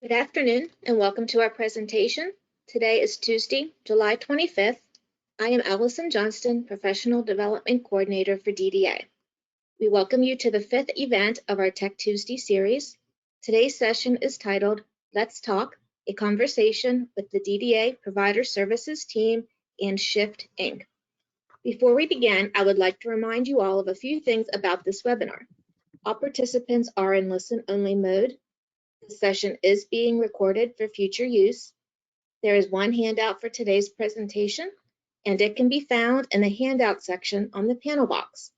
Good afternoon and welcome to our presentation. Today is Tuesday, July 25th. I am Allison Johnston, Professional Development Coordinator for DDA. We welcome you to the fifth event of our Tech Tuesday series. Today's session is titled, Let's Talk, a conversation with the DDA Provider Services team and Shift Inc. Before we begin, I would like to remind you all of a few things about this webinar. All participants are in listen-only mode. The session is being recorded for future use. There is one handout for today's presentation, and it can be found in the handout section on the panel box.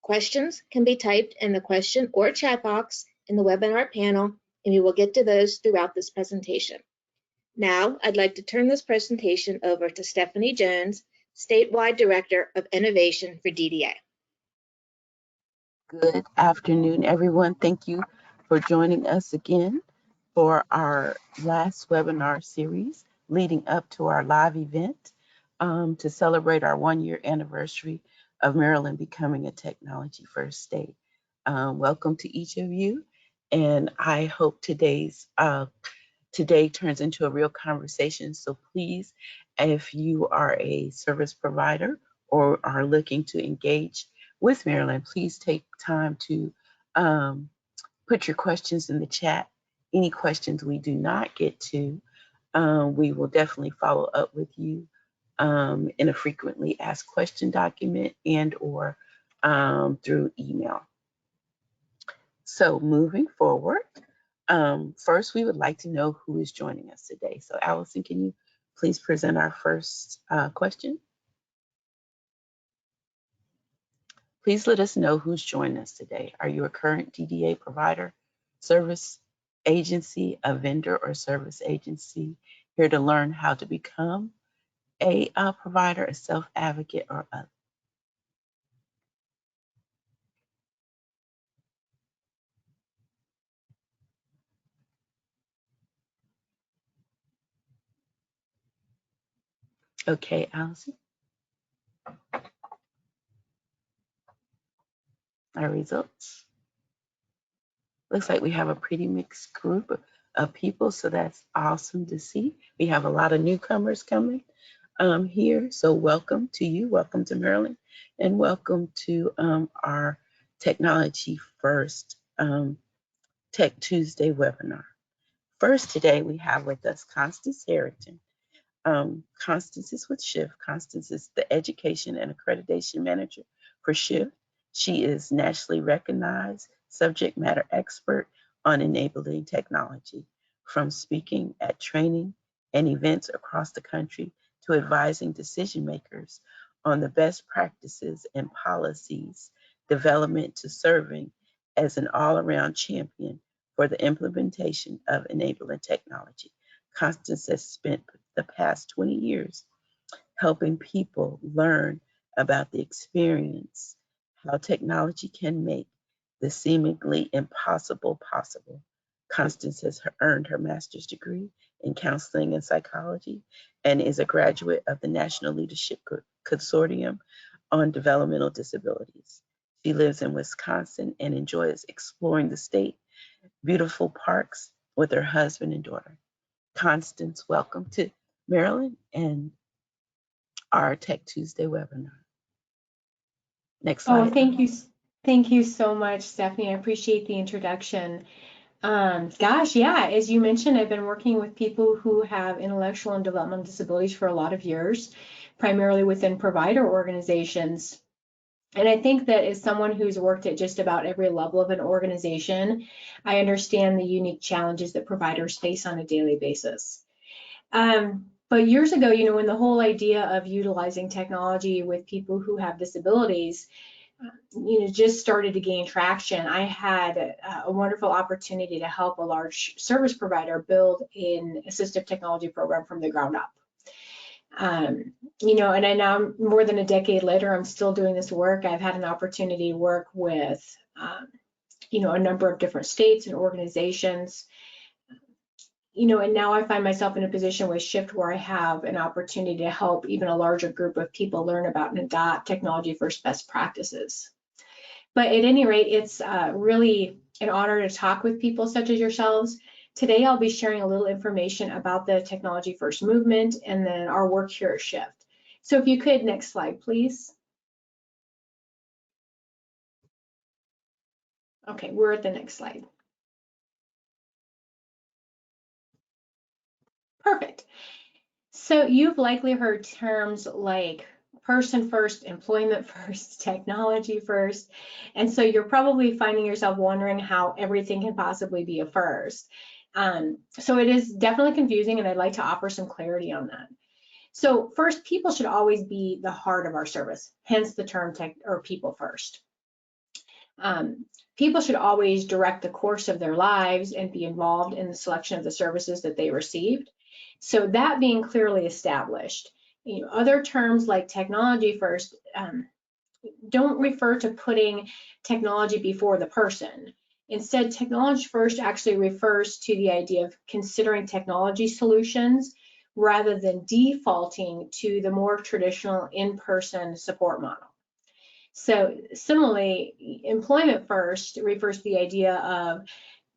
Questions can be typed in the question or chat box in the webinar panel, and we will get to those throughout this presentation. Now, I'd like to turn this presentation over to Stephanie Jones, Statewide Director of Innovation for DDA. Good afternoon, everyone. Thank you for joining us again for our last webinar series leading up to our live event to celebrate our 1-year anniversary of Maryland becoming a technology-first state. Welcome to each of you, and I hope today turns into a real conversation. So please, if you are a service provider or are looking to engage with Maryland, please take time to put your questions in the chat. Any questions we do not get to, we will definitely follow up with you in a frequently asked question document and or through email. So moving forward, first we would like to know who is joining us today. So Allison, can you please present our first question? Please let us know who's joining us today. Are you a current DDA provider, service agency, a vendor or service agency here to learn how to become a provider, a self-advocate, or other? Okay, Allison. Our results. Looks like we have a pretty mixed group of people, so that's awesome to see. We have a lot of newcomers coming here, so welcome to you, welcome to Maryland, and welcome to our Technology First Tech Tuesday webinar. First today we have with us Constance Harrington. Constance is with Shift. Constance is the Education and Accreditation Manager for Shift. She is nationally recognized subject matter expert on enabling technology, from speaking at training and events across the country to advising decision makers on the best practices and policies development to serving as an all-around champion for the implementation of enabling technology. Constance has spent the past 20 years helping people learn about the experience, how technology can make the seemingly impossible possible. Constance has earned her master's degree in counseling and psychology and is a graduate of the National Leadership Consortium on Developmental Disabilities. She lives in Wisconsin and enjoys exploring the state, beautiful parks with her husband and daughter. Constance, welcome to Maryland and our Tech Tuesday webinar. Next slide. Oh, thank you so much, Stephanie. I appreciate the introduction. Gosh, yeah, as you mentioned, I've been working with people who have intellectual and developmental disabilities for a lot of years, primarily within provider organizations. And I think that as someone who's worked at just about every level of an organization, I understand the unique challenges that providers face on a daily basis. But years ago, when the whole idea of utilizing technology with people who have disabilities, just started to gain traction, I had a wonderful opportunity to help a large service provider build an assistive technology program from the ground up. And I now, more than a decade later, I'm still doing this work. I've had an opportunity to work with, a number of different states and organizations. And now I find myself in a position with Shift where I have an opportunity to help even a larger group of people learn about and adopt technology first best practices. But at any rate, it's really an honor to talk with people such as yourselves Today, I'll be sharing a little information about the Technology First movement and then our work here at Shift. So if you could, next slide, please. Okay, we're at the next slide. Perfect. So you've likely heard terms like person first, employment first, technology first. And so you're probably finding yourself wondering how everything can possibly be a first. So it is definitely confusing, and I'd like to offer some clarity on that. So first, people should always be the heart of our service, hence the term tech or people first. People should always direct the course of their lives and be involved in the selection of the services that they received. So that being clearly established, other terms like technology first don't refer to putting technology before the person. Instead, technology first actually refers to the idea of considering technology solutions rather than defaulting to the more traditional in-person support model. So similarly, employment first refers to the idea of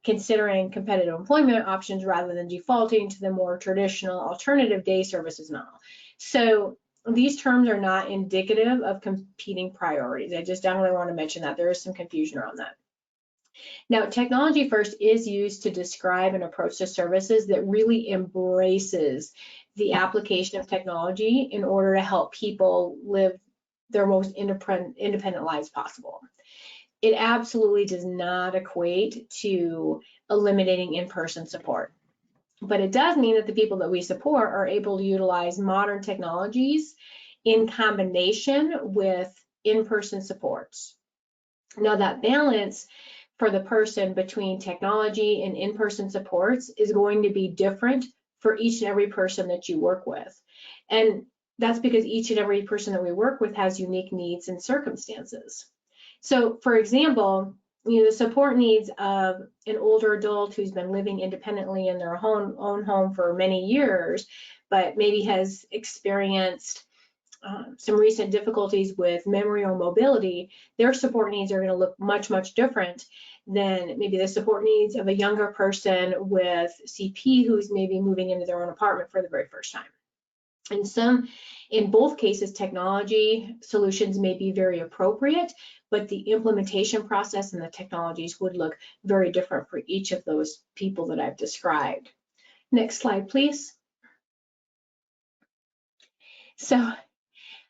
considering competitive employment options rather than defaulting to the more traditional alternative day services model. So these terms are not indicative of competing priorities. I just definitely want to mention that there is some confusion around that. Now, technology first is used to describe an approach to services that really embraces the application of technology in order to help people live their most independent lives possible. It absolutely does not equate to eliminating in-person support. But it does mean that the people that we support are able to utilize modern technologies in combination with in-person supports. Now, that balance for the person between technology and in-person supports is going to be different for each and every person that you work with. And that's because each and every person that we work with has unique needs and circumstances. So, for example, the support needs of an older adult who's been living independently in their own home for many years, but maybe has experienced some recent difficulties with memory or mobility, their support needs are going to look much, much different than maybe the support needs of a younger person with CP who's maybe moving into their own apartment for the very first time. And in both cases, technology solutions may be very appropriate, but the implementation process and the technologies would look very different for each of those people that I've described. Next slide, please. So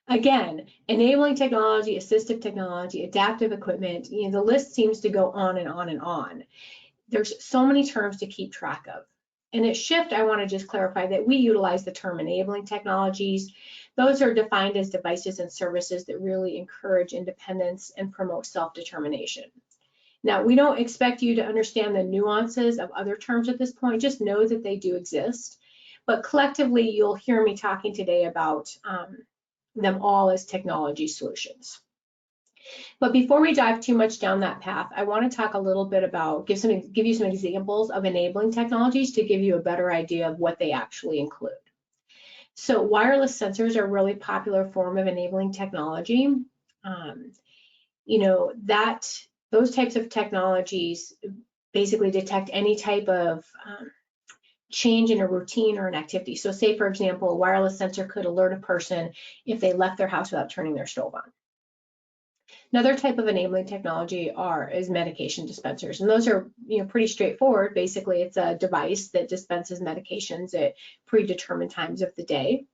again, enabling technology, assistive technology, adaptive equipment, the list seems to go on and on and on. There's so many terms to keep track of. And at Shift, I want to just clarify that we utilize the term enabling technologies. Those are defined as devices and services that really encourage independence and promote self-determination. Now, we don't expect you to understand the nuances of other terms at this point. Just know that they do exist. But collectively, you'll hear me talking today about them all as technology solutions. But before we dive too much down that path, I want to talk a little bit about, give you some examples of enabling technologies to give you a better idea of what they actually include. So wireless sensors are a really popular form of enabling technology. Those types of technologies basically detect any type of change in a routine or an activity. So say, for example, a wireless sensor could alert a person if they left their house without turning their stove on. Another type of enabling technology is medication dispensers, and those are pretty straightforward. Basically, it's a device that dispenses medications at predetermined times of the day.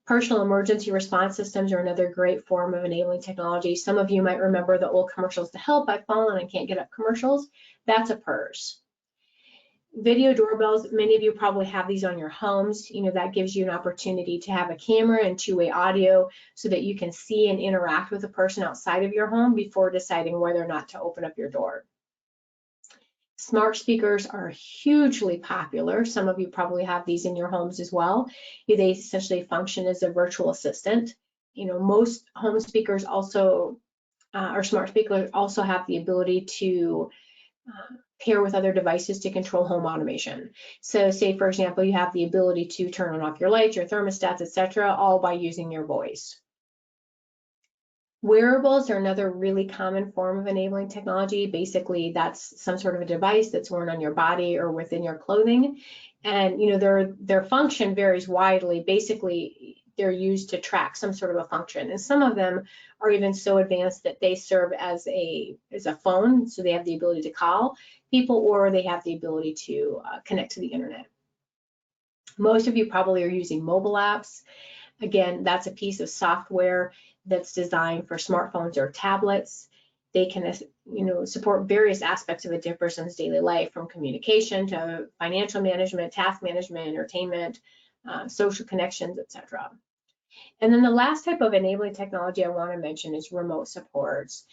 Personal emergency response systems are another great form of enabling technology. Some of you might remember the old commercials, "To help, I've fallen and can't get up" commercials. That's a PERS. Video doorbells, many of you probably have these on your homes. That gives you an opportunity to have a camera and two-way audio so that you can see and interact with a person outside of your home before deciding whether or not to open up your door. Smart speakers are hugely popular. Some of you probably have these in your homes as well. They essentially function as a virtual assistant. Most home speakers also, or smart speakers also have the ability to pair with other devices to control home automation. So say, for example, you have the ability to turn on off your lights, your thermostats, etc., all by using your voice. Wearables are another really common form of enabling technology. Basically, that's some sort of a device that's worn on your body or within your clothing. And their function varies widely. Basically, they're used to track some sort of a function. And some of them are even so advanced that they serve as a phone, so they have the ability to call people, or they have the ability to connect to the internet. Most of you probably are using mobile apps. Again, that's a piece of software that's designed for smartphones or tablets. They can, support various aspects of a person's daily life, from communication to financial management, task management, entertainment, social connections, etc. And then the last type of enabling technology I want to mention is remote supports.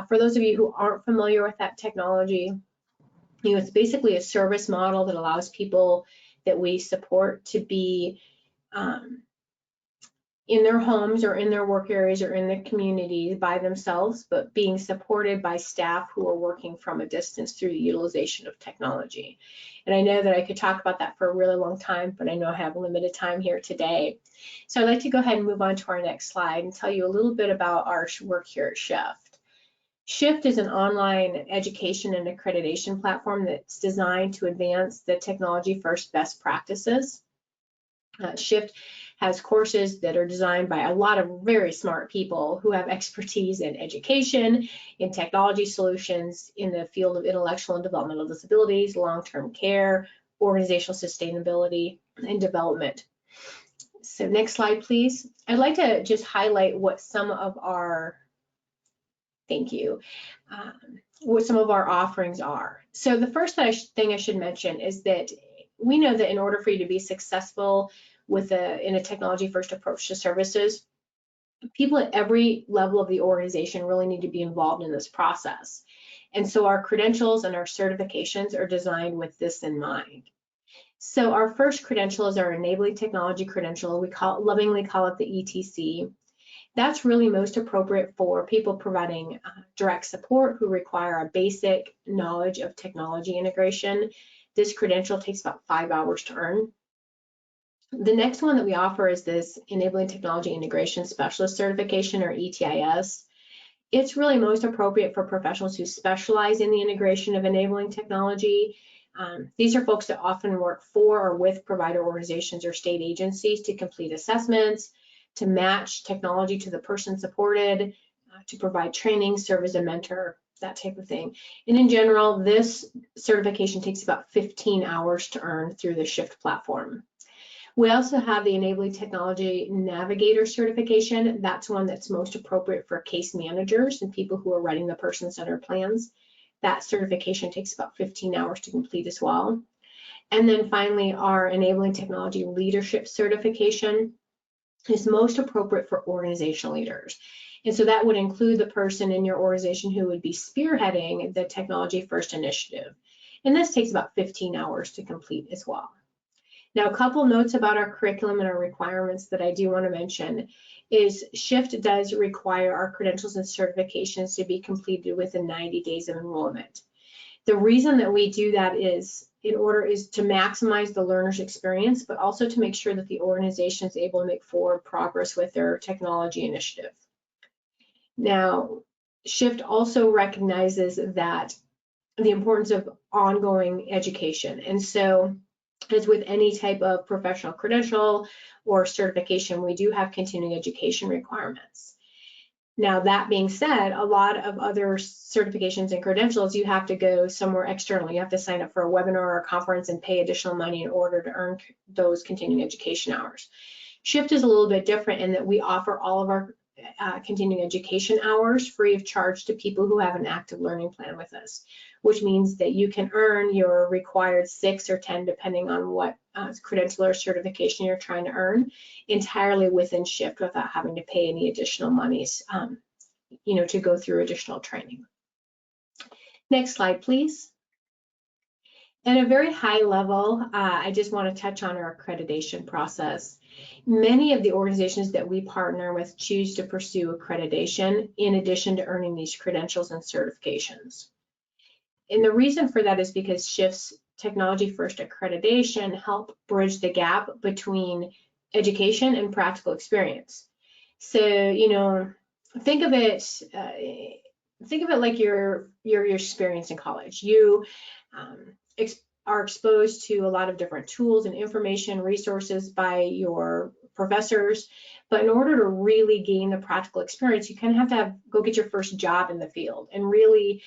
For those of you who aren't familiar with that technology, it's basically a service model that allows people that we support to be in their homes or in their work areas or in the community by themselves, but being supported by staff who are working from a distance through the utilization of technology. And I know that I could talk about that for a really long time, but I know I have limited time here today. So I'd like to go ahead and move on to our next slide and tell you a little bit about our work here at Shift. Shift is an online education and accreditation platform that's designed to advance the technology first best practices. Shift has courses that are designed by a lot of very smart people who have expertise in education, in technology solutions, in the field of intellectual and developmental disabilities, long-term care, organizational sustainability, and development. So next slide, please. I'd like to just highlight what some of our, what some of our offerings are. So the first thing I should mention is that we know that in order for you to be successful in a technology first approach to services, people at every level of the organization really need to be involved in this process. And so our credentials and our certifications are designed with this in mind. So our first credential is our enabling technology credential. We lovingly call it the ETC. That's really most appropriate for people providing direct support who require a basic knowledge of technology integration. This credential takes about 5 hours to earn. The next one that we offer is this Enabling Technology Integration Specialist Certification, or ETIS. It's really most appropriate for professionals who specialize in the integration of enabling technology. These are folks that often work for or with provider organizations or state agencies to complete assessments, to match technology to the person supported, to provide training, serve as a mentor, that type of thing. And in general, this certification takes about 15 hours to earn through the Shift platform. We also have the Enabling Technology Navigator certification. That's one that's most appropriate for case managers and people who are writing the person-centered plans. That certification takes about 15 hours to complete as well. And then finally, our Enabling Technology Leadership certification is most appropriate for organizational leaders. And so that would include the person in your organization who would be spearheading the Technology First initiative. And this takes about 15 hours to complete as well. Now, a couple notes about our curriculum and our requirements that I do want to mention is Shift does require our credentials and certifications to be completed within 90 days of enrollment. The reason that we do that is to maximize the learner's experience, but also to make sure that the organization is able to make forward progress with their technology initiative. Now, Shift also recognizes that the importance of ongoing education. And so, as with any type of professional credential or certification, we do have continuing education requirements. Now, that being said, a lot of other certifications and credentials, you have to go somewhere external. You have to sign up for a webinar or a conference and pay additional money in order to earn those continuing education hours. Shift is a little bit different in that we offer all of our continuing education hours free of charge to people who have an active learning plan with us, which means that you can earn your required 6 or 10, depending on what credential or certification you're trying to earn, entirely within Shift without having to pay any additional monies, to go through additional training. Next slide, please. At a very high level, I just want to touch on our accreditation process. Many of the organizations that we partner with choose to pursue accreditation in addition to earning these credentials and certifications. And the reason for that is because Shift's Technology First accreditation help bridge the gap between education and practical experience. So, think of it like your experience in college. You are exposed to a lot of different tools and information resources by your professors, but in order to really gain the practical experience, you kind of have to go get your first job in the field and really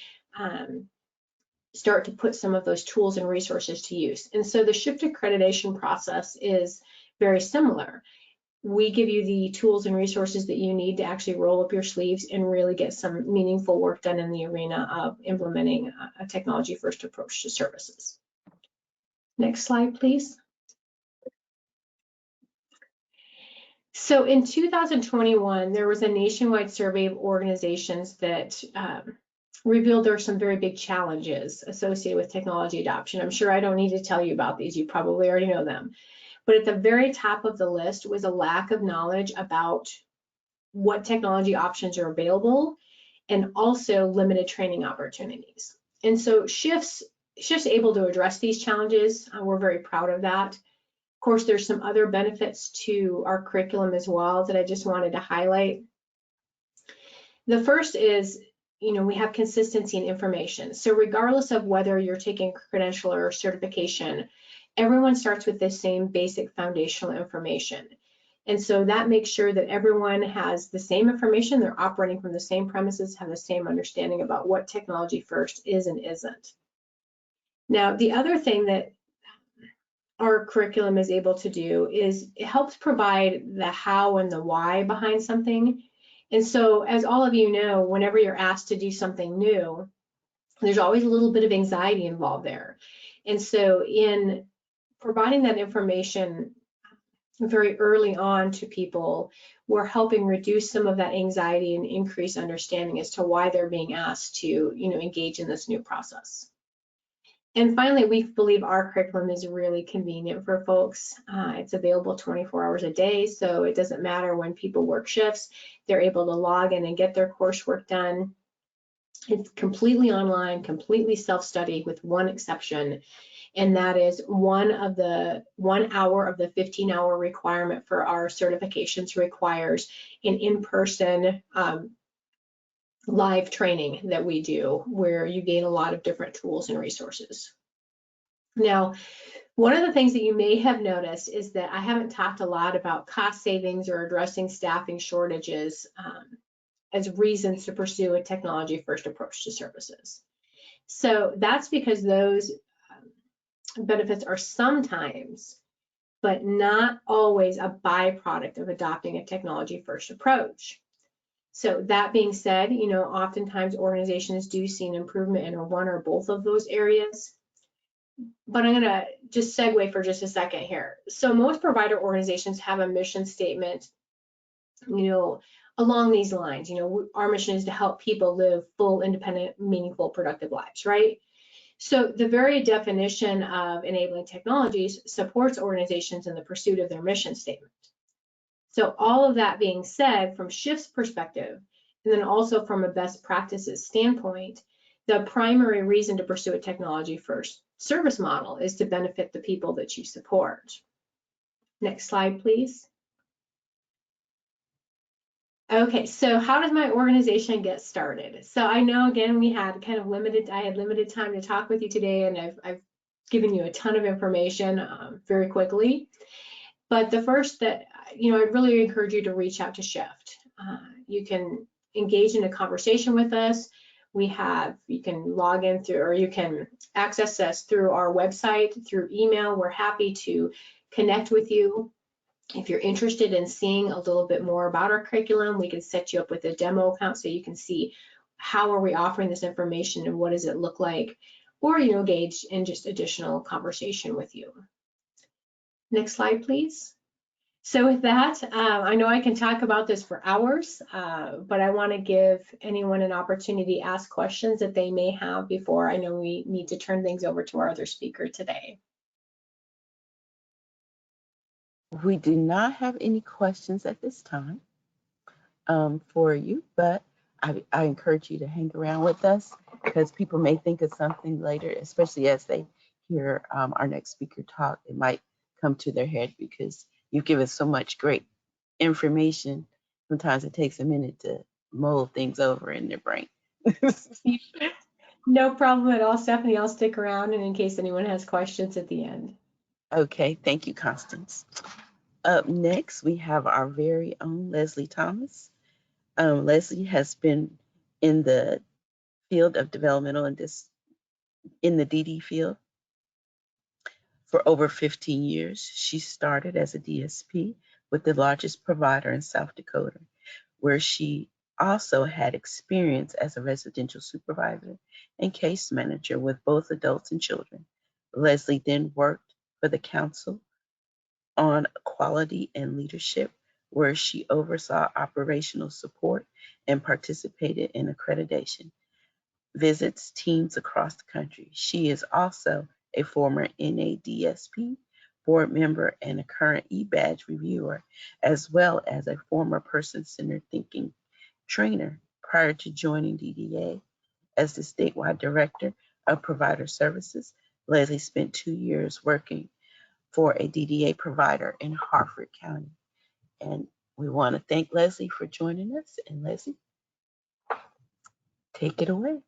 start to put some of those tools and resources to use. And so the shift accreditation process is very similar. We give you the tools and resources that you need to actually roll up your sleeves and really get some meaningful work done in the arena of implementing a technology-first approach to services. Next slide, please. So in 2021, there was a nationwide survey of organizations that revealed there are some very big challenges associated with technology adoption. I'm sure I don't need to tell you about these. You probably already know them. But at the very top of the list was a lack of knowledge about what technology options are available and also limited training opportunities. And so Shift's able to address these challenges. We're very proud of that. Of course, there's some other benefits to our curriculum as well that I just wanted to highlight. The first is, we have consistency in information. So regardless of whether you're taking credential or certification, everyone starts with the same basic foundational information. And so that makes sure that everyone has the same information, they're operating from the same premises, have the same understanding about what technology first is and isn't. Now, the other thing that our curriculum is able to do is it helps provide the how and the why behind something. And so, as all of you know, whenever you're asked to do something new, there's always a little bit of anxiety involved there. And so in providing that information very early on to people, we're helping reduce some of that anxiety and increase understanding as to why they're being asked to, engage in this new process. And finally, we believe our curriculum is really convenient for folks. It's available 24 hours a day, so it doesn't matter when people work shifts, they're able to log in and get their coursework done. It's completely online, completely self-study with one exception, and that is 1 hour of the 15-hour requirement for our certifications requires an in-person live training that we do, where you gain a lot of different tools and resources. Now, one of the things that you may have noticed is that I haven't talked a lot about cost savings or addressing staffing shortages as reasons to pursue a technology-first approach to services. So that's because those benefits are sometimes, but not always, a byproduct of adopting a technology-first approach. So that being said, oftentimes organizations do see an improvement in one or both of those areas. But I'm going to just segue for just a second here. So most provider organizations have a mission statement, along these lines. Our mission is to help people live full, independent, meaningful, productive lives, right? So the very definition of enabling technologies supports organizations in the pursuit of their mission statement. So all of that being said, from Shift's perspective, and then also from a best practices standpoint, the primary reason to pursue a technology-first service model is to benefit the people that you support. Next slide, please. Okay, so how does my organization get started? So I know, again, I had limited time to talk with you today, and I've given you a ton of information very quickly. But the first that, I'd really encourage you to reach out to Shift. You can engage in a conversation with us. You can log in through, or you can access us through our website, through email. We're happy to connect with you. If you're interested in seeing a little bit more about our curriculum, we can set you up with a demo account so you can see how are we offering this information and what does it look like, or engage in just additional conversation with you. Next slide, please. So with that, I know I can talk about this for hours, but I want to give anyone an opportunity to ask questions that they may have before I know we need to turn things over to our other speaker today. We do not have any questions at this time for you, but I encourage you to hang around with us because people may think of something later, especially as they hear our next speaker talk. It might come to their head because you've given so much great information. Sometimes it takes a minute to mold things over in their brain. No problem at all, Stephanie. I'll stick around and in case anyone has questions at the end. Okay, thank you, Constance. Up next, we have our very own Leslie Thomas. Leslie has been in the field of developmental and in the DD field for over 15 years. She started as a DSP with the largest provider in South Dakota, where she also had experience as a residential supervisor and case manager with both adults and children. Leslie then worked for the Council on Quality and Leadership, where she oversaw operational support and participated in accreditation visits teams across the country. She is also a former NADSP board member and a current eBadge reviewer, as well as a former person-centered thinking trainer. Prior to joining DDA as the statewide director of provider services, Leslie spent 2 years working for a DDA provider in Harford County. And we want to thank Leslie for joining us. And Leslie, take it away.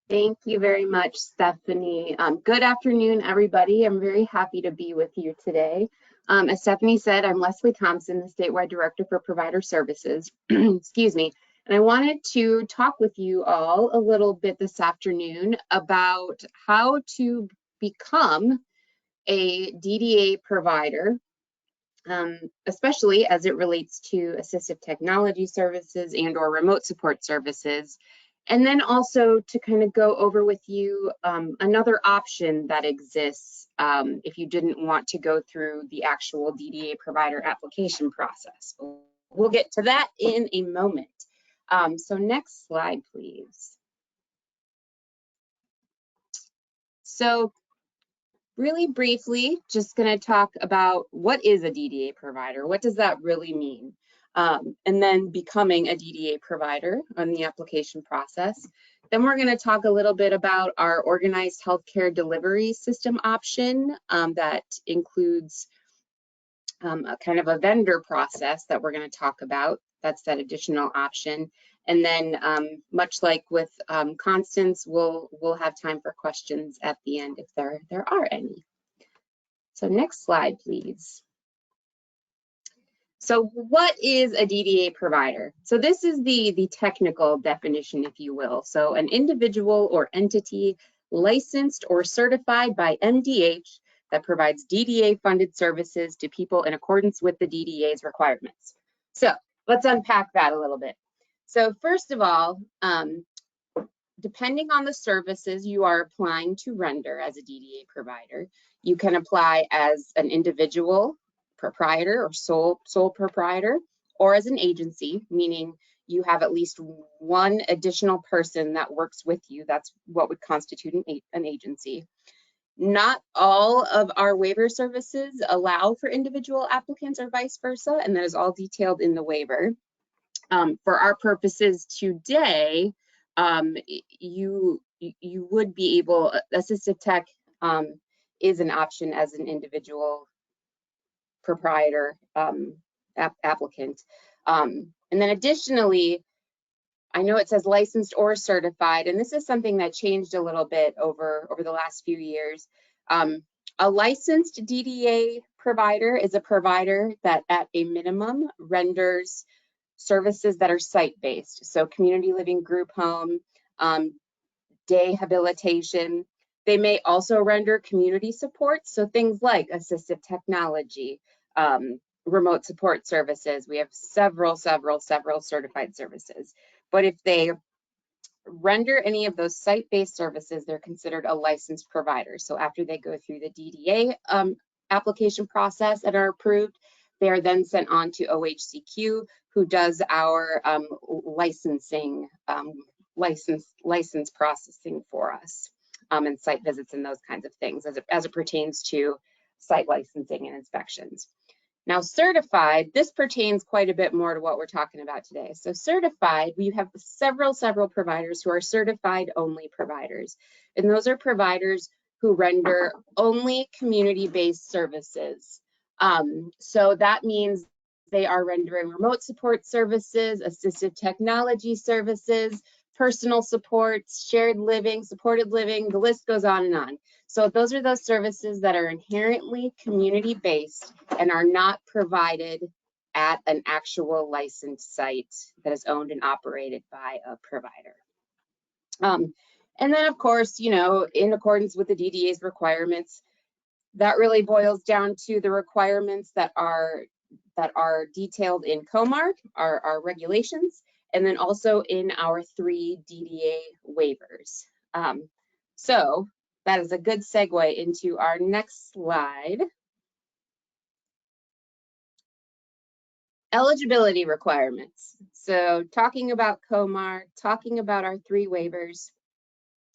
Thank you very much, Stephanie. Good afternoon, everybody. I'm very happy to be with you today. As Stephanie said, I'm Leslie Thompson, the Statewide Director for Provider Services. Excuse me. And I wanted to talk with you all a little bit this afternoon about how to become a DDA provider, especially as it relates to assistive technology services and/or remote support services. And then also to kind of go over with you another option that exists if you didn't want to go through the actual DDA provider application process. We'll get to that in a moment. So next slide, please. So really briefly, just going to talk about what is a DDA provider? What does that really mean? And then becoming a DDA provider on the application process. Then we're going to talk a little bit about our organized healthcare delivery system option that includes a kind of a vendor process that we're going to talk about. That's that additional option. And then much like with Constance, we'll have time for questions at the end if there are any. So next slide, please. So what is a DDA provider? So this is the technical definition, if you will. So an individual or entity licensed or certified by MDH that provides DDA funded services to people in accordance with the DDA's requirements. So let's unpack that a little bit. So first of all, depending on the services you are applying to render as a DDA provider, you can apply as an individual proprietor or sole proprietor, or as an agency, meaning you have at least one additional person that works with you. That's what would constitute an agency. Not all of our waiver services allow for individual applicants or vice versa, and that is all detailed in the waiver. For our purposes today, you would be able, assistive tech is an option as an individual proprietor applicant. And then additionally, I know it says licensed or certified, and this is something that changed a little bit over the last few years. A licensed DDA provider is a provider that at a minimum renders services that are site-based, so community living, group home, day habilitation. They may also render community support, so things like assistive technology, remote support services. We have several certified services. But if they render any of those site-based services, they're considered a licensed provider. So after they go through the DDA application process and are approved, they are then sent on to OHCQ, who does our licensing, license processing for us, and site visits and those kinds of things as it pertains to site licensing and inspections. Now, certified, this pertains quite a bit more to what we're talking about today. So certified, we have several providers who are certified only providers. And those are providers who render only community-based services. So that means They are rendering remote support services, assistive technology services, personal supports, shared living, supported living, the list goes on and on. So those are those services that are inherently community-based and are not provided at an actual licensed site that is owned and operated by a provider. And then, of course, you know, in accordance with the DDA's requirements, that really boils down to the requirements that are detailed in COMAR, our regulations, and then also in our 3 DDA waivers. So that is a good segue into our next slide. Eligibility requirements. So talking about COMAR, talking about our 3 waivers,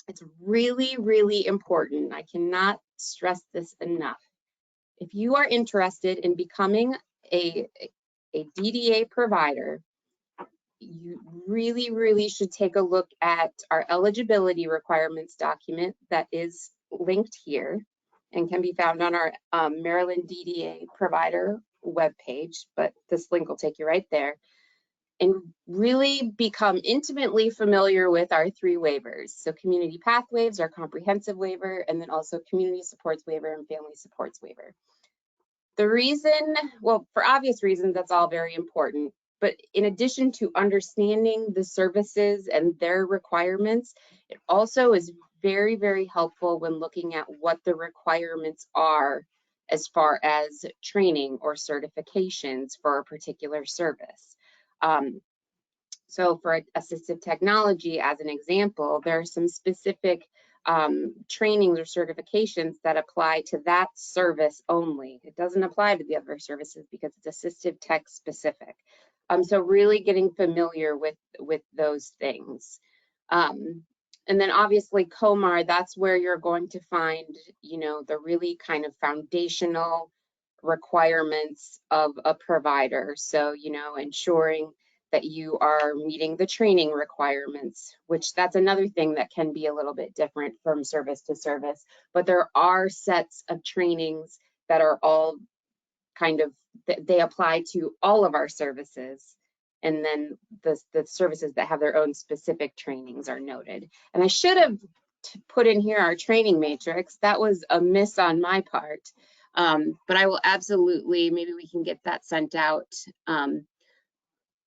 it's really, really important. I cannot stress this enough. If you are interested in becoming a DDA provider, you really, really should take a look at our eligibility requirements document that is linked here and can be found on our Maryland DDA provider webpage, but this link will take you right there, and really become intimately familiar with our 3 waivers. So community pathways, our comprehensive waiver, and then also community supports waiver and family supports waiver. The reason, well, for obvious reasons, that's all very important. But in addition to understanding the services and their requirements, it also is very, very helpful when looking at what the requirements are as far as training or certifications for a particular service. So for assistive technology, as an example, there are some specific trainings or certifications that apply to that service only. It doesn't apply to the other services because it's assistive tech specific. So really getting familiar with those things. And then obviously COMAR, that's where you're going to find, you know, the really kind of foundational requirements of a provider. So, you know, ensuring that you are meeting the training requirements, which that's another thing that can be a little bit different from service to service. But there are sets of trainings that are all kind of, they apply to all of our services. And then the services that have their own specific trainings are noted. And I should have put in here our training matrix. That was a miss on my part. But I will absolutely, maybe we can get that sent out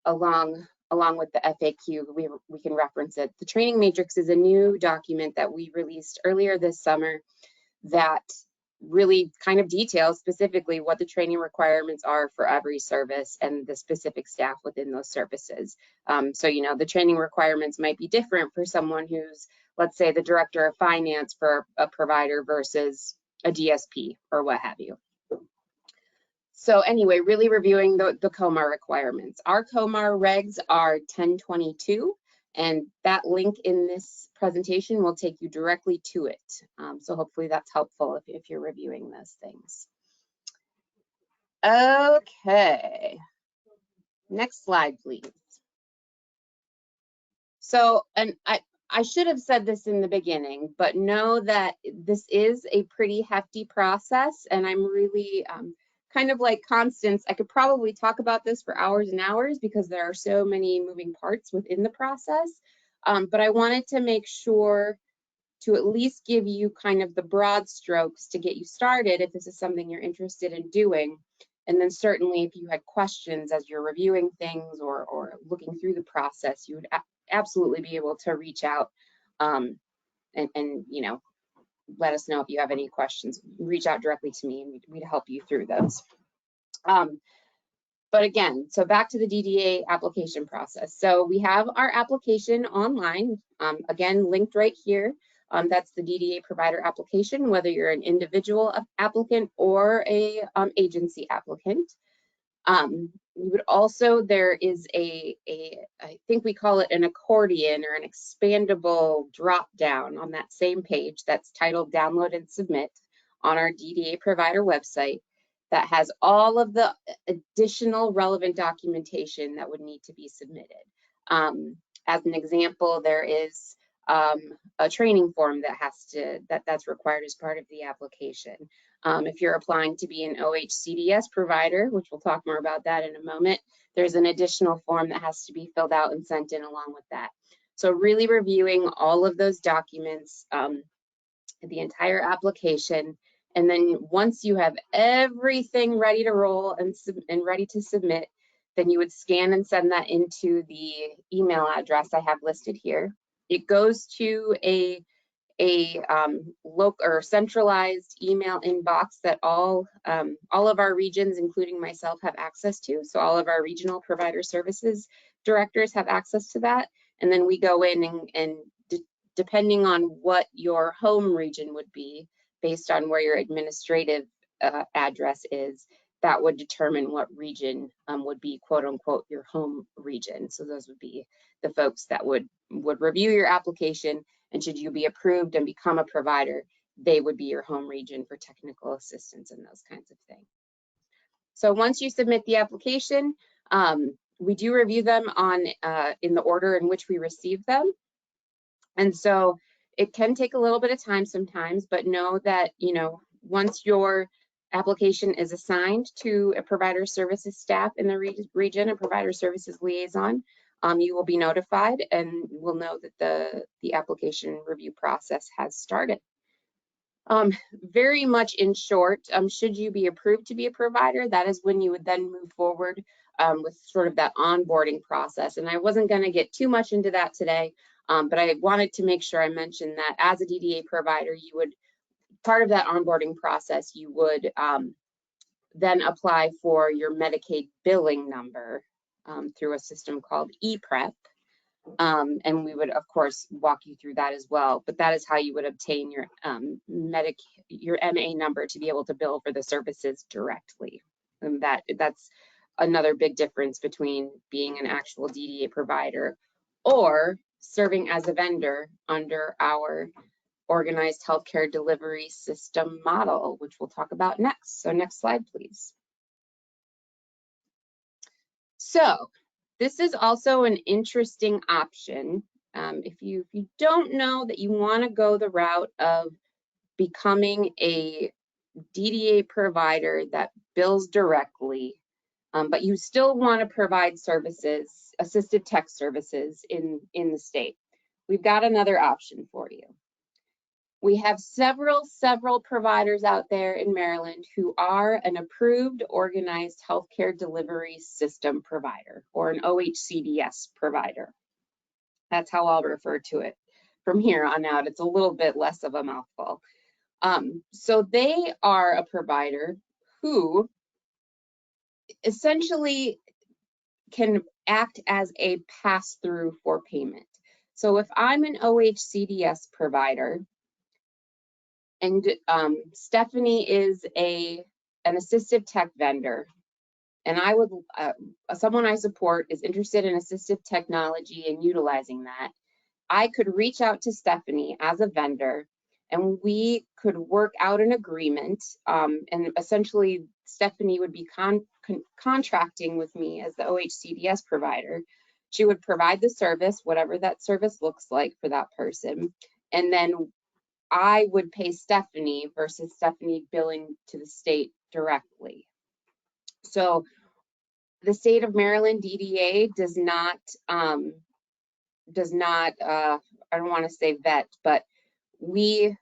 along with the FAQ. We can reference it. The training matrix is a new document that we released earlier this summer that really kind of details specifically what the training requirements are for every service and the specific staff within those services. So, you know, the training requirements might be different for someone who's, let's say, the director of finance for a provider versus a DSP or what have you. So anyway, really reviewing the COMAR requirements. Our COMAR regs are 1022, and that link in this presentation will take you directly to it. So hopefully that's helpful if you're reviewing those things. Okay, next slide, please. So, and I should have said this in the beginning, but know that this is a pretty hefty process, and I'm really kind of like Constance, I could probably talk about this for hours and hours because there are so many moving parts within the process. But I wanted to make sure to at least give you kind of the broad strokes to get you started if this is something you're interested in doing. And then certainly if you had questions as you're reviewing things or looking through the process, you would absolutely be able to reach out and you know, let us know if you have any questions. Reach out directly to me and we'd help you through those. But again, so back to the DDA application process. So we have our application online, again, linked right here. That's the DDA provider application, whether you're an individual applicant or a agency applicant. You would also, there is I think we call it an accordion or an expandable drop down on that same page that's titled Download and Submit on our DDA provider website that has all of the additional relevant documentation that would need to be submitted. As an example, there is a training form that's required as part of the application. If you're applying to be an OHCDS provider, which we'll talk more about that in a moment, there's an additional form that has to be filled out and sent in along with that. So really reviewing all of those documents, the entire application, and then once you have everything ready to roll and ready to submit, then you would scan and send that into the email address I have listed here. It goes to a local or centralized email inbox that all of our regions, including myself, have access to. So all of our regional provider services directors have access to that. And then we go in and depending on what your home region would be, based on where your administrative address is, that would determine what region would be quote unquote your home region. So those would be the folks that would review your application, and should you be approved and become a provider, they would be your home region for technical assistance and those kinds of things. So once you submit the application, we do review them in the order in which we receive them. And so it can take a little bit of time sometimes, but know that, once your application is assigned to a provider services staff in the region, a provider services liaison, you will be notified and will know that the application review process has started. Very much in short, should you be approved to be a provider, that is when you would then move forward with sort of that onboarding process. And I wasn't going to get too much into that today, but I wanted to make sure I mentioned that as a DDA provider, you would, part of that onboarding process, you would then apply for your Medicaid billing number through a system called ePrep. And we would, of course, walk you through that as well. But that is how you would obtain your your MA number to be able to bill for the services directly. And that's another big difference between being an actual DDA provider or serving as a vendor under our organized healthcare delivery system model, which we'll talk about next. So next slide, please. So this is also an interesting option. If you don't know that you want to go the route of becoming a DDA provider that bills directly, but you still want to provide services, assistive tech services in the state, we've got another option for you. We have several providers out there in Maryland who are an approved organized healthcare delivery system provider, or an OHCDS provider. That's how I'll refer to it from here on out. It's a little bit less of a mouthful. So they are a provider who essentially can act as a pass-through for payment. So if I'm an OHCDS provider, and Stephanie is an assistive tech vendor, and I would, someone I support is interested in assistive technology and utilizing that, I could reach out to Stephanie as a vendor, and we could work out an agreement, and essentially Stephanie would be contracting with me as the OHCDS provider. She would provide the service, whatever that service looks like for that person, and then I would pay Stephanie versus Stephanie billing to the state directly. So the state of Maryland DDA does not, I don't want to say vet, but we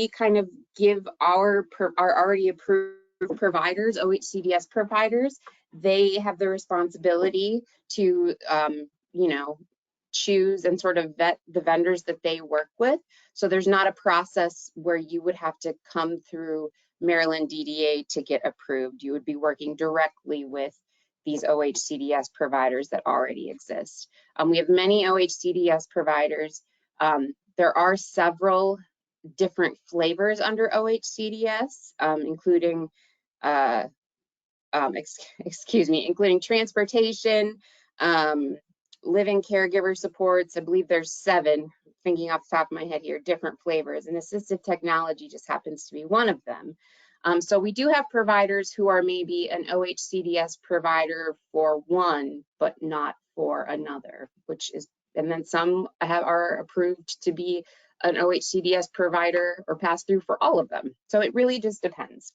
kind of give our already approved providers, OHCDS providers, they have the responsibility to, choose and sort of vet the vendors that they work with. So there's not a process where you would have to come through Maryland DDA to get approved. You would be working directly with these OHCDS providers that already exist. We have many OHCDS providers. There are several different flavors under OHCDS, including including transportation, living caregiver supports. I believe there's 7, thinking off the top of my head here, different flavors, and assistive technology just happens to be one of them. So we do have providers who are maybe an OHCDS provider for one, but not for another, and then some are approved to be an OHCDS provider or pass through for all of them. So it really just depends.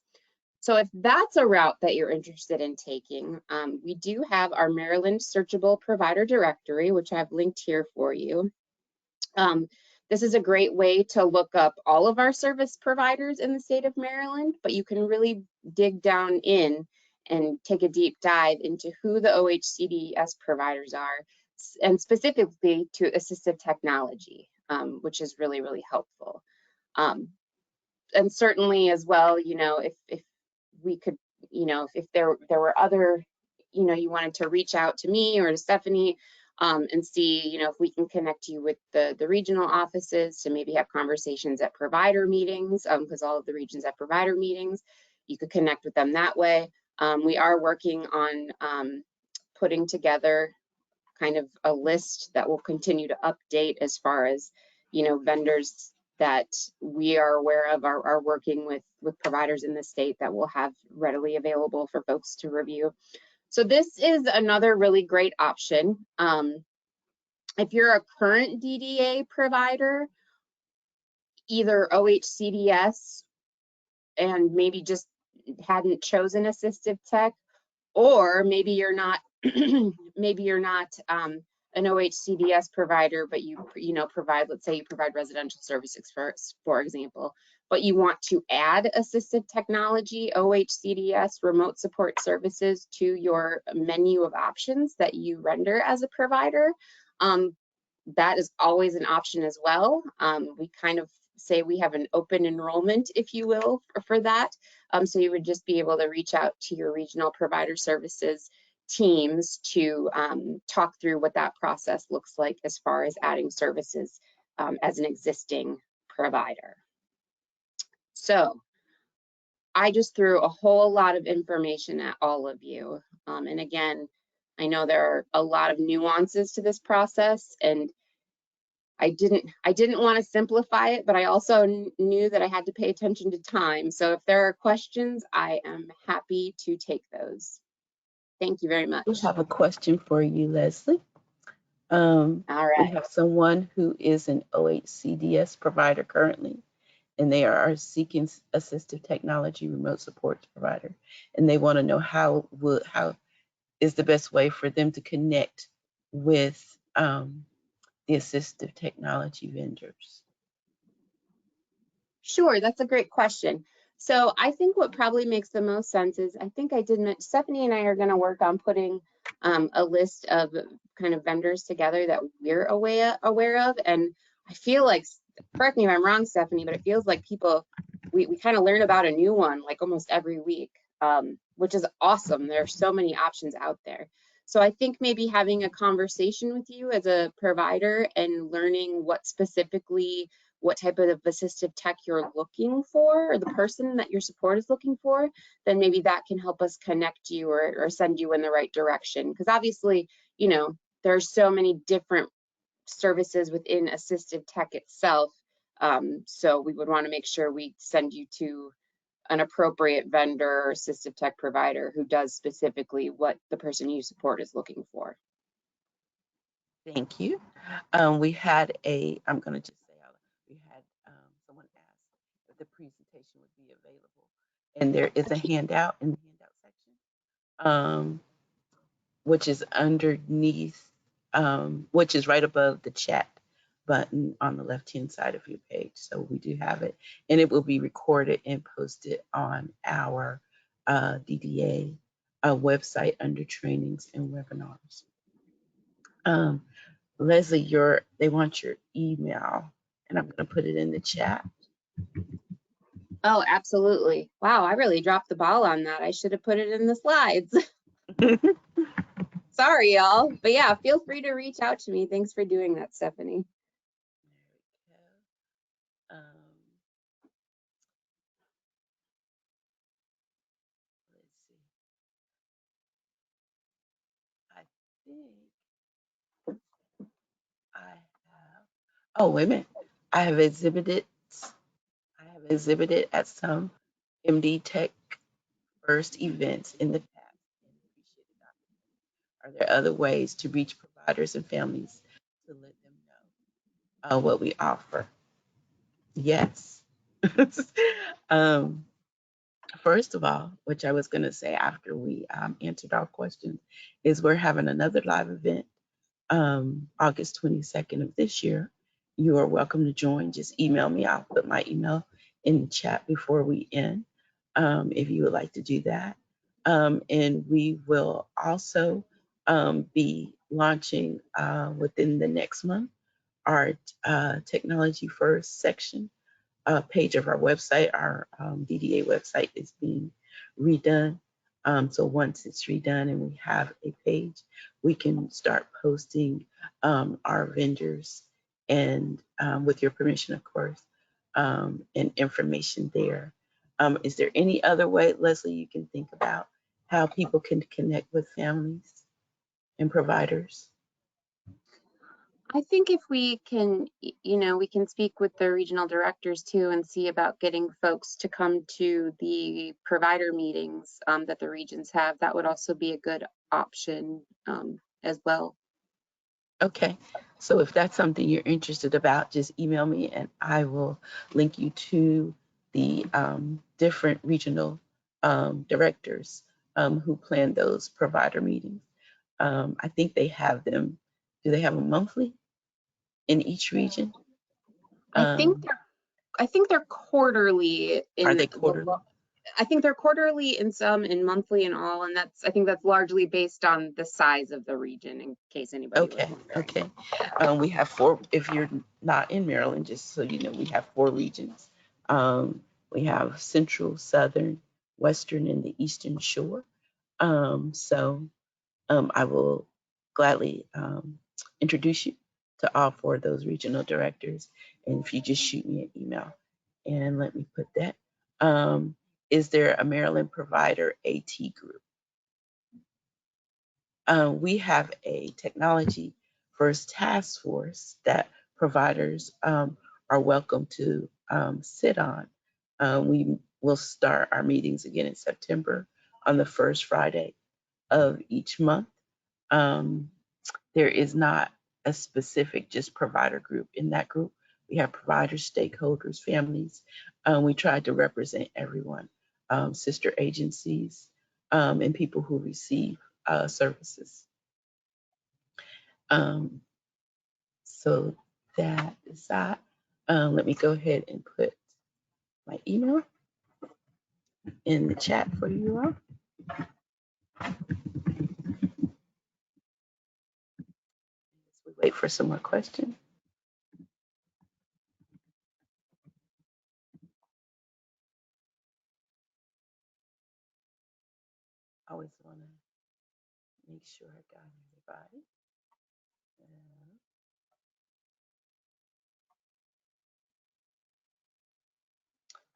So if that's a route that you're interested in taking, we do have our Maryland Searchable Provider Directory, which I've linked here for you. This is a great way to look up all of our service providers in the state of Maryland, but you can really dig down in and take a deep dive into who the OHCDS providers are, and specifically to assistive technology, which is really, really helpful. And certainly as well, you know, if we could, you know, if there were other, you know, you wanted to reach out to me or to Stephanie, and see, you know, if we can connect you with the regional offices to maybe have conversations at provider meetings, because all of the regions have provider meetings. You could connect with them that way. We are working on putting together kind of a list that will continue to update as far as, you know, vendors that we are aware of are working with providers in the state that will have readily available for folks to review. So this is another really great option. If you're a current DDA provider, either OHCDS and maybe just hadn't chosen assistive tech, or maybe you're not maybe you're not an OHCDS provider, but you know provide, let's say you provide residential services for example, but you want to add assistive technology, OHCDS, remote support services to your menu of options that you render as a provider. That is always an option as well. We kind of say we have an open enrollment, if you will, for that. So you would just be able to reach out to your regional provider services teams to talk through what that process looks like as far as adding services as an existing provider. So I just threw a whole lot of information at all of you. And again, I know there are a lot of nuances to this process, and I didn't want to simplify it, but I also knew that I had to pay attention to time. So if there are questions, I am happy to take those. Thank you very much. We have a question for you, Leslie. All right. We have someone who is an OHCDS provider currently, and they are seeking assistive technology remote support provider, and they want to know how is the best way for them to connect with the assistive technology vendors. Sure, that's a great question. So I think what probably makes the most sense is, I think I did mention, Stephanie and I are going to work on putting a list of kind of vendors together that we're aware of. And I feel like, correct me if I'm wrong, Stephanie, but it feels like we kind of learn about a new one like almost every week, which is awesome. There are so many options out there. So I think maybe having a conversation with you as a provider and learning what type of assistive tech you're looking for, or the person that your support is looking for, then maybe that can help us connect you or send you in the right direction. Because obviously, you know, there are so many different services within assistive tech itself. So we would want to make sure we send you to an appropriate vendor or assistive tech provider who does specifically what the person you support is looking for. Thank you. We had I'm going to just say, we had someone ask if the presentation would be available. And there is a handout in the handout section, which is underneath, which is right above the chat button on the left-hand side of your page. So we do have it, and it will be recorded and posted on our DDA website under trainings and webinars. Leslie, they want your email, and I'm going to put it in the chat. Oh, absolutely. Wow, I really dropped the ball on that. I should have put it in the slides. Sorry, y'all. But yeah, feel free to reach out to me. Thanks for doing that, Stephanie. There we go. Let's see. I think I have. Oh, wait a minute. I have exhibited at some MD Tech First events in the past. Are there other ways to reach providers and families to let them know what we offer? Yes. First of all, which I was going to say after we answered our questions, is we're having another live event August 22nd of this year. You are welcome to join. Just email me. I'll put my email in the chat before we end if you would like to do that. And we will also be launching within the next month our Technology First section page of our website. Our DDA website is being redone. So once it's redone and we have a page, we can start posting our vendors and with your permission, of course, and information there. Is there any other way, Leslie, you can think about how people can connect with families and providers? I think if we can, we can speak with the regional directors too and see about getting folks to come to the provider meetings that the regions have. That would also be a good option as well. Okay, so if that's something you're interested about, just email me and I will link you to the different regional directors who plan those provider meetings. I think they have them. Do they have them monthly in each region? I think they're quarterly. Are they quarterly? I think they're quarterly in some and monthly in all, and I think that's largely based on the size of the region, in case anybody was wondering. Okay. We have 4, if you're not in Maryland, just so you know, we have 4 regions. We have Central, Southern, Western, and the Eastern Shore. So I will gladly introduce you to all 4 of those regional directors. And if you just shoot me an email and let me put that. Is there a Maryland Provider AT group? We have a technology first task force that providers are welcome to sit on. We will start our meetings again in September on the first Friday of each month. There is not a specific just provider group. In that group, we have providers, stakeholders, families. We try to represent everyone, sister agencies, and people who receive services. So that is that. Let me go ahead and put my email in the chat for you all. We wait for some more questions. I always want to make sure I got everybody.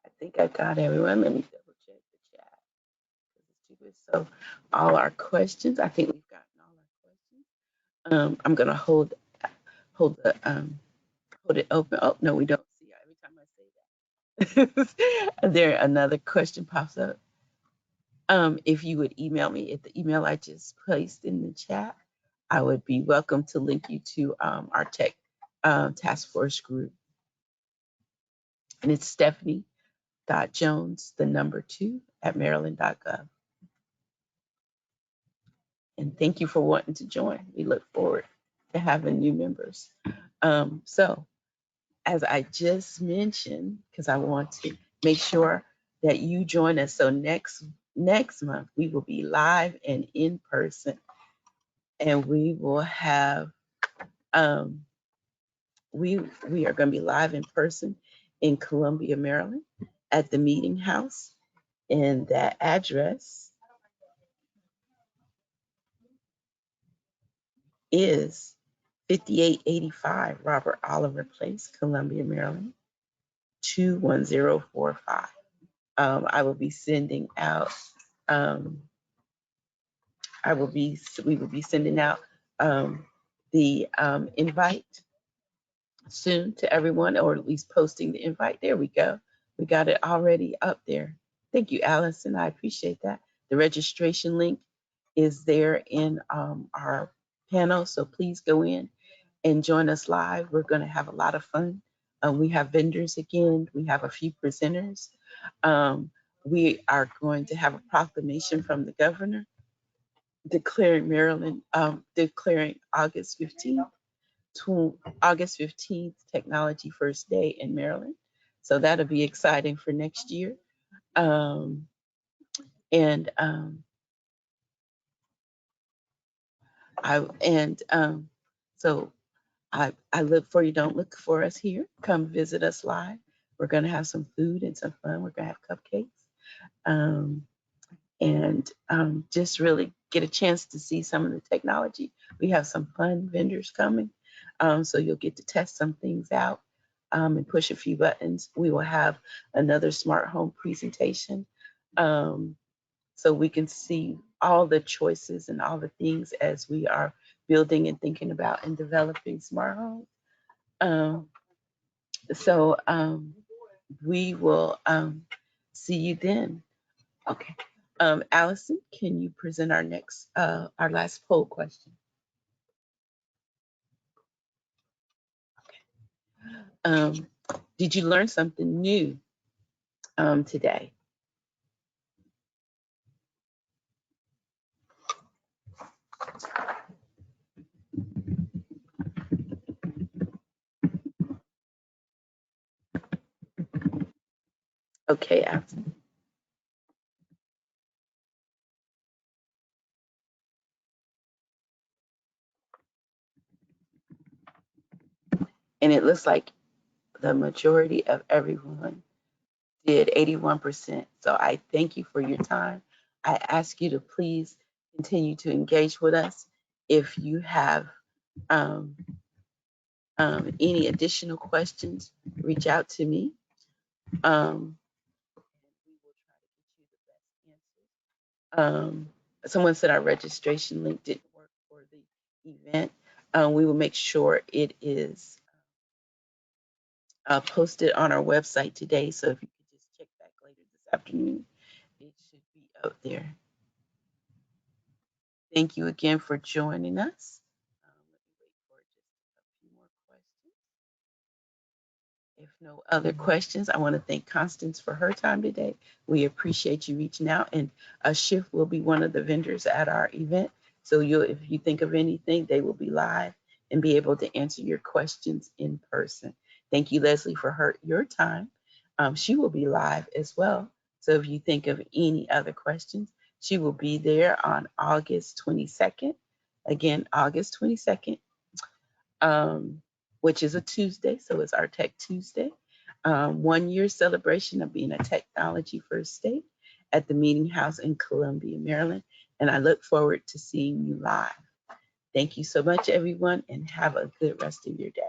I think I got everyone. Let me double check the chat. It's too good. So all our questions, I think we've gotten all our questions. I'm gonna hold it open. Oh no, we don't see it every time I say that. There another question pops up. If you would email me at the email I just placed in the chat, I would be welcome to link you to our tech task force group. And it's stephanie.jones2@maryland.gov. And thank you for wanting to join. We look forward to having new members. So as I just mentioned, because I want to make sure that you join us. So next month, we will be live and in person. And we will have, we are going to be live in person in Columbia, Maryland at the Meeting House. And that address is 5885 Robert Oliver Place, Columbia, Maryland, 21045. I will be sending out, we will be sending out the invite soon to everyone, or at least posting the invite. There we go. We got it already up there. Thank you, Allison. I appreciate that. The registration link is there in our panel, so please go in and join us live. We're going to have a lot of fun. We have vendors again. We have a few presenters. we are going to have a proclamation from the governor declaring declaring August 15th Technology First Day in Maryland. So that'll be exciting for next year. Um, and so I look for you. Don't look for us here. Come visit us live. We're gonna have some food and some fun. We're gonna have cupcakes. Just really get a chance to see some of the technology. We have some fun vendors coming, so you'll get to test some things out and push a few buttons. We will have another smart home presentation, so we can see all the choices and all the things as we are building and thinking about and developing smart homes. Um, we will see you then. Okay. Allison, can you present our last poll question? Did you learn something new today? Okay, Allison. And it looks like the majority of everyone did 81%. So I thank you for your time. I ask you to please continue to engage with us. If you have any additional questions, reach out to me. We will try to get you the best answers. Someone said our registration link didn't work for the event. We will make sure it is posted on our website today. So if you could just check back later this afternoon, it should be up there. Thank you again for joining us. Let me wait for just a few more questions. If no other questions, I want to thank Constance for her time today. We appreciate you reaching out, and Shift will be one of the vendors at our event. So if you think of anything, they will be live and be able to answer your questions in person. Thank you, Leslie, for your time. She will be live as well. So if you think of any other questions, she will be there on August 22nd. Again, August 22nd. Which is a Tuesday, so it's our Tech Tuesday. 1 year celebration of being a technology first state at the Meeting House in Columbia, Maryland. And I look forward to seeing you live. Thank you so much, everyone, and have a good rest of your day.